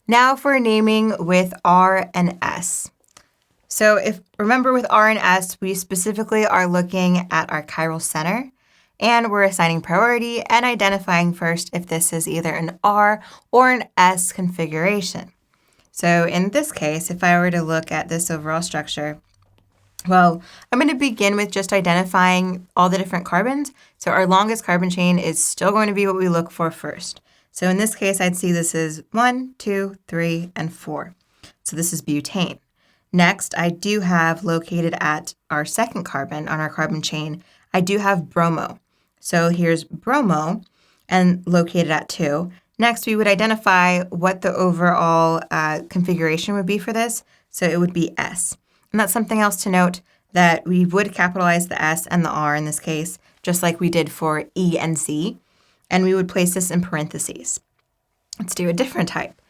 Now for naming with R and S. So remember with R and S, we specifically are looking at our chiral center, and we're assigning priority and identifying first if this is either an R or an S configuration. So in this case, if I were to look at this overall structure, well, I'm going to begin with just identifying all the different carbons. So our longest carbon chain is still going to be what we look for first. So in this case, I'd see this is 1, 2, 3, and 4. So this is butane. Next, I do have located at our second carbon on our carbon chain, I do have bromo. So here's bromo and located at 2. Next, we would identify what the overall configuration would be for this. So it would be S. And that's something else to note, that we would capitalize the S and the R in this case, just like we did for E and C. And we would place this in parentheses. Let's do a different type.